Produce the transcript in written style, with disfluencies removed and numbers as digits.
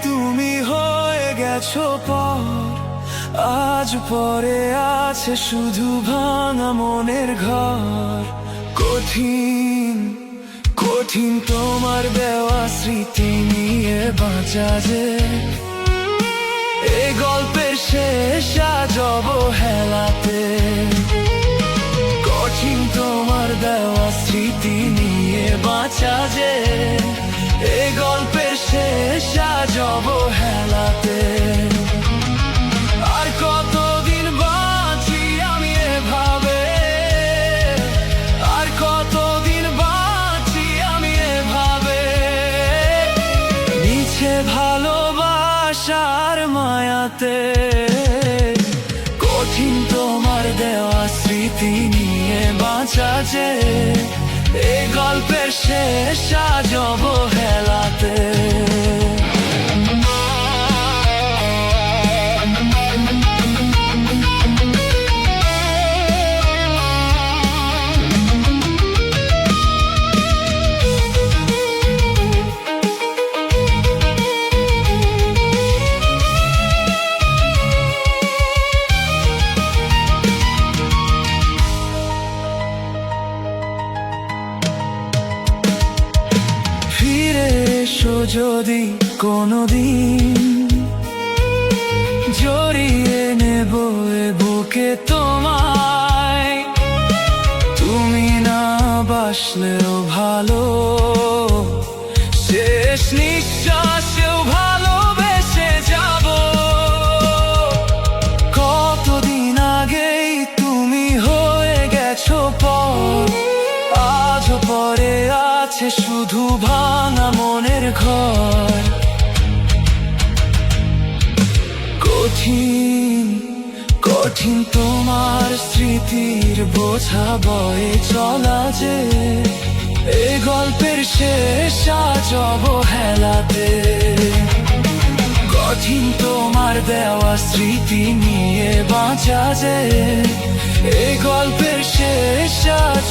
তুমি হয়ে গেছো পর, আজ পরে আছে শুধু ভাঙা মনের ঘর। কঠিন কঠিন তোমার দেওয়া স্মৃতি নিয়ে বাঁচা যে, এই গল্পের শেষ আজ অবহেলাতে। কঠিন তোমার দেওয়া স্মৃতি নিয়ে বাঁচা যে, এই গল্পের শেষ আজ অবহেলাতে। আর কতদিন বাঁচি আমি এভাবে, আর কতদিন বাঁচি আমি এভাবে, মিছে ভালোবাসার মায়াতে। কঠিন তোমার দেওয়া স্মৃতি নিয়ে বাঁচা যে, এই গল্পের শেষ আজ অবহেলাতে। ফিরে এসো যদি কোনোদিন, জড়িয়ে নেব এ বুকে তোমায়। তুমি না বাসলেও ভালো, শেষ নিঃশ্বাসেও ভালোবেসে যাব। কতদিন আগেই তুমি হয়ে গেছো পর, আজও পরে আছে শুধু ভাঙা মনের ঘর। কঠিন কঠিন তোমার স্মৃতির বোঝা বয়ে চলা যে, এই গল্পের শেষ আজ অবহেলাতে। কঠিন তোমার দেওয়া স্মৃতি নিয়ে বাঁচা যে, এই গল্পের শেষ আজ